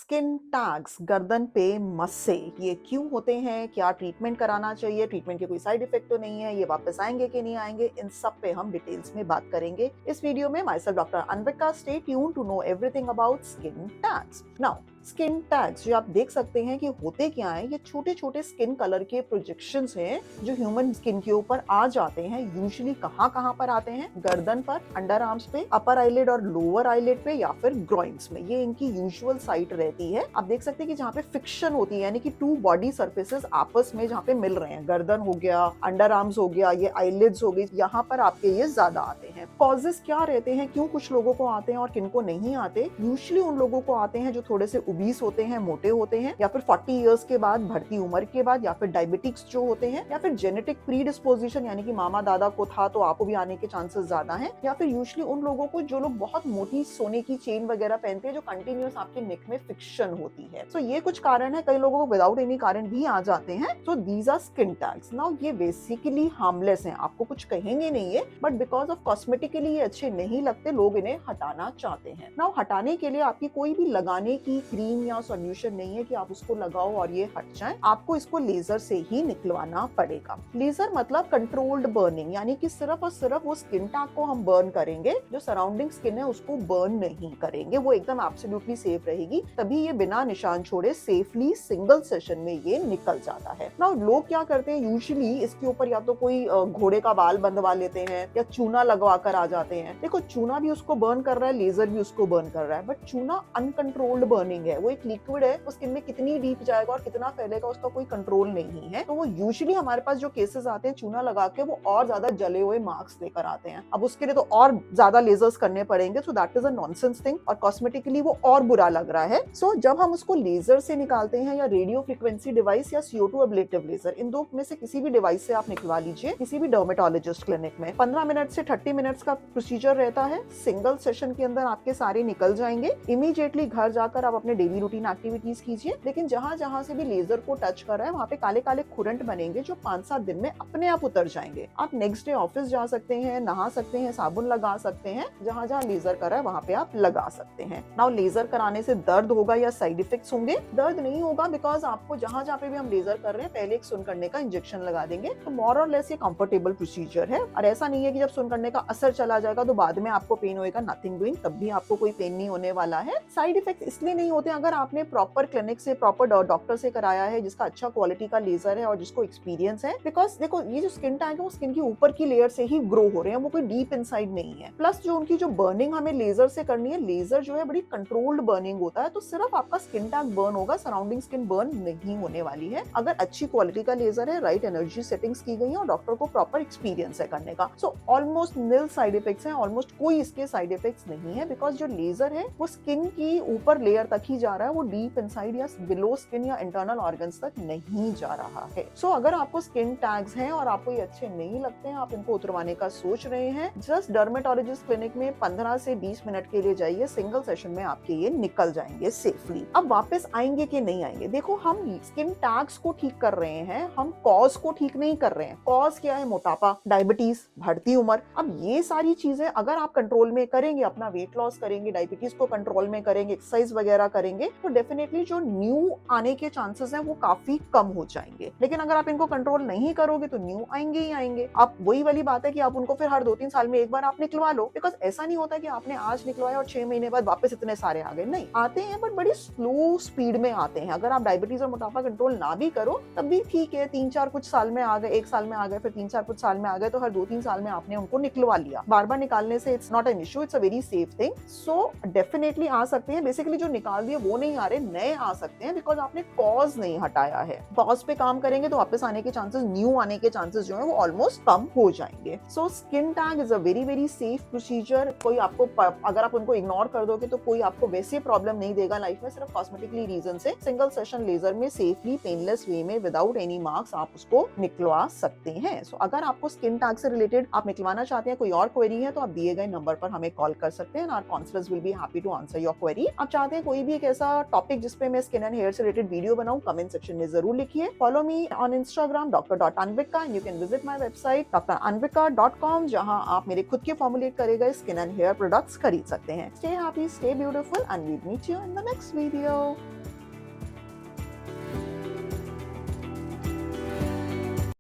Skin tags गर्दन पे मस्से ये क्यों होते हैं? क्या ट्रीटमेंट कराना चाहिए? ट्रीटमेंट के कोई साइड इफेक्ट तो नहीं है? ये वापस आएंगे कि नहीं आएंगे? इन सब पे हम डिटेल्स में बात करेंगे इस वीडियो में। Myself doctor Anvika, stay tuned to know everything about skin tags. Now skin tags जो आप देख सकते हैं कि होते क्या है, ये छोटे छोटे स्किन कलर के प्रोजेक्शंस हैं जो ह्यूमन स्किन के ऊपर आ जाते हैं। यूजुअली कहाँ कहाँ पर आते हैं? गर्दन पर, अंडर आर्म्स पे, अपर आईलिड और लोअर आईलिड पे, या फिर ग्रॉइंस में। ये इनकी यूजुअल साइट रहती है। आप देख सकते हैं कि जहाँ पे फिक्शन होती है, यानी कि टू बॉडी सर्फेसेस आपस में जहाँ पे मिल रहे हैं, गर्दन हो गया, अंडर आर्म्स हो गया, ये आईलिड्स हो गई, यहाँ पर आपके ये ज्यादा आते हैं। कॉजेस क्या रहते हैं, क्यों कुछ लोगों को आते हैं और किनको नहीं आते? यूजुअली उन लोगों को आते हैं जो थोड़े से ओबीस होते हैं, मोटे होते हैं, या फिर 40 इयर्स के बाद, बढ़ती उम्र के बाद, या फिर डायबिटिक्स जो होते हैं, या फिर जेनेटिक प्रीडिस्पोजिशन, यानी कि मामा दादा को था तो आपको भी आने के चांसेस ज्यादा हैं, या फिर यूजुअली उन लोगों को जो लोग बहुत मोटी सोने की चेन वगैरह पहनते हैं जो कंटिन्यूअस आपके नेक में फिक्शन होती है। सो ये कुछ कारण है। कई लोगों को विदाउट एनी कारण भी आ जाते हैं। So these are skin tags. Now ये बेसिकली हार्मलेस हैं, आपको कुछ कहेंगे नहीं है, बट बिकॉज ऑफ कॉस्मेटिकली ये अच्छे नहीं लगते, लोग इन्हें हटाना चाहते हैं। नाउ हटाने के लिए आपकी कोई भी लगाने की क्रीम या सॉल्यूशन नहीं है कि आप उसको लगाओ और ये हट जाए। आपको इसको लेजर से ही निकलवाना पड़ेगा। लेजर मतलब कंट्रोल्ड बर्निंग, यानी कि सिर्फ और सिर्फ वो स्किन टैग को हम बर्न करेंगे, जो सराउंडिंग स्किन है उसको बर्न नहीं करेंगे। वो एकदम एब्सोल्युटली सेफ रहेगी, तभी ये बिना निशान छोड़े सेफली सिंगल सेशन में ये निकल जाता है। नाउ लोग क्या करते हैं, यूजुअली इसके ऊपर या तो कोई घोड़े का बाल बंधवा लेते हैं या चूना लगवा कर आ जाते हैं। देखो, चूना भी उसको बर्न कर रहा है, लेजर भी उसको बर्न कर रहा है, बट चूना अनकंट्रोल्ड बर्निंग है। वो एक लिक्विड है, वो स्किन में कितनी डीप जाएगा और कितना फैलेगा उसका कोई कंट्रोल नहीं है। तो वो यूजुअली हमारे पास जो केसेस आते हैं चूना लगा के, वो और ज्यादा जले हुए मार्क्स लेकर आते हैं। अब उसके लिए तो और ज्यादा लेजर्स करने पड़ेंगे। So that is a nonsense thing, और कॉस्मेटिकली वो और बुरा लग रहा है। सो जब हम उसको लेजर से निकालते हैं, या रेडियो फ्रीक्वेंसी डिवाइस या CO2 एब्लेटिव लेजर, इन दो में से किसी भी डिवाइस से आप निकलवा लीजिए किसी भी डर्मेटोलॉजिस्ट क्लिनिक में। 15 मिनट से 30 मिनट्स का प्रोसीजर रहता है। सिंगल सेशन के अंदर आपके सारे निकल जाएंगे। इमीडिएटली घर जाकर आप अपने डेली रूटीन एक्टिविटीज कीजिए। लेकिन जहां जहां से भी लेजर को टच कर रहा है, वहां पे काले काले खुरंट बनेंगे जो 5-7 दिन में अपने आप उतर जाएंगे। आप नेक्स्ट डे ऑफिस जा सकते हैं, नहा सकते हैं, साबुन लगा सकते हैं। जहां जहां लेजर कर रहा है वहां पे आप लगा सकते हैं। नाउ लेजर कराने से दर्द होगा या साइड इफेक्ट्स होंगे? दर्द नहीं होगा, बिकॉज आपको जहां जहां पे भी हम लेजर कर रहे हैं पहले एक सुन करने का इंजेक्शन लगा देंगे। तो मोर और लेस ये कंफर्टेबल प्रोसीजर है। और ऐसा नहीं है कि जब सुन करने का असर चला जाएगा तो बाद में आपको पेन होएगा। नथिंग डूइंग, तब भी आपको कोई पेन नहीं होने वाला है। साइड इफेक्ट इसलिए नहीं होते अगर आपने प्रॉपर क्लिनिक से, प्रॉपर डॉक्टर से कराया है, जिसका अच्छा क्वालिटी का लेजर है और जिसको एक्सपीरियंस है। बिकॉज देखो, ये जो स्किन टैग है वो स्किन की ऊपर की लेयर से ही ग्रो हो रहे हैं, वो कोई डीप इनसाइड नहीं है। प्लस जो उनकी जो बर्निंग हमें लेजर से करनी है, लेजर जो है बड़ी कंट्रोल्ड बर्निंग होता है। तो सिर्फ आपका स्किन टैग बर्न होगा, सराउंडिंग स्किन बर्न नहीं होने वाली है, अगर अच्छी क्वालिटी का लेजर है, राइट एनर्जी सेटिंग्स की गई है और डॉक्टर को प्रॉपर एक्सपीरियंस है करने का। सो ऑलमोस्ट निल साइड इफेक्ट्स हैं, ऑलमोस्ट कोई इसके साइड इफेक्ट्स नहीं है। बिकॉज जो लेजर है वो स्किन की ऊपर लेयर तक ही जा रहा है, वो डीप इनसाइड या बिलो स्किन या इंटरनल ऑर्गन्स तक नहीं जा रहा है। सो अगर आपको स्किन टैग्स हैं और आपको ये अच्छे नहीं लगते हैं, आप इनको उतरवाने का सोच रहे हैं, जस्ट डर्मेटोलॉजिस्ट क्लिनिक में 15 से 20 मिनट के लिए जाइए। सिंगल सेशन में आपके ये निकल जाएंगे सेफली। अब वापस आएंगे कि नहीं आएंगे? देखो, हम स्किन टैग्स को ठीक कर रहे हैं, हम कॉज को ठीक नहीं कर रहे हैं। कॉज क्या है? मोटापा, डायबिटीज, बढ़ती उम्र। अब ये सारी चीजें अगर आप कंट्रोल में करेंगे, अपना वेट लॉस करेंगे, डायबिटीज को कंट्रोल में करेंगे, एक्सरसाइज वगैरह करेंगे, तो डेफिनेटली जो न्यू आने के चांसेस हैं वो काफी कम हो जाएंगे। लेकिन अगर आप इनको कंट्रोल नहीं करोगे तो न्यू आएंगे ही आएंगे। आप वही वाली बात है कि आप उनको फिर हर 2-3 साल में एक बार आप निकलवा लो। बिकॉज ऐसा नहीं होता कि आपने आज निकलवाया और 6 महीने बाद वापस इतने सारे आ गए। नहीं, आते हैं बट बड़ी स्लो स्पीड में आते हैं। अगर आप डायबिटीज और मोटापा कंट्रोल ना भी करो तब भी ठीक है, 3-4 कुछ साल में आ गए, 1 साल में आ गए, फिर 3-4 कुछ साल में आ गए, तो हर 2-3 साल में आपने उनको निकलवा लिया। बार बार निकालने से it's not an issue, it's a very safe thing. So definitely आ सकते हैं। बेसिकली जो निकाल दिए वो नहीं आ रहे, नए आ सकते हैं, बिकॉज आपने कॉज नहीं हटाया है। कॉज पे काम करेंगे तो वापस आने के चांसेस, न्यू आने के चांसेस जो है वो ऑलमोस्ट कम हो जाएंगे। So skin tag is a very very safe procedure. कोई आपको अगर आप उनको इग्नोर कर दोगे तो कोई आपको वैसे प्रॉब्लम नहीं देगा लाइफ में। सिर्फ कॉस्मेटिकली रीजन से सिंगल सेशन लेजर में सेफली, पेनलेस वे में, विदाउट एनी मार्क्स आप उसको निकलवा सकते हैं। सो अगर आपको स्किन टैग से रिलेटेड आप निकलवाना चाहते हैं, कोई और क्वेरी है, तो आप दिए गए नंबर पर हमें कॉल कर सकते हैं। Our counsellors will be happy to answer your query. आप चाहते हैं कोई भी एक ऐसा टॉपिक जिसपे मैं स्किन एंड हेयर से रिलेटेड वीडियो बनाऊं, कमेंट सेक्शन में जरूर लिखिए। Follow me on Instagram dr.anvika, and you can visit my website dranvika.com, जहां आप मेरे खुद के फॉर्मुलेट करे गए स्किन एंड हेयर प्रोडक्ट्स खरीद सकते हैं। Stay happy, stay beautiful, and we'll meet you in the next video.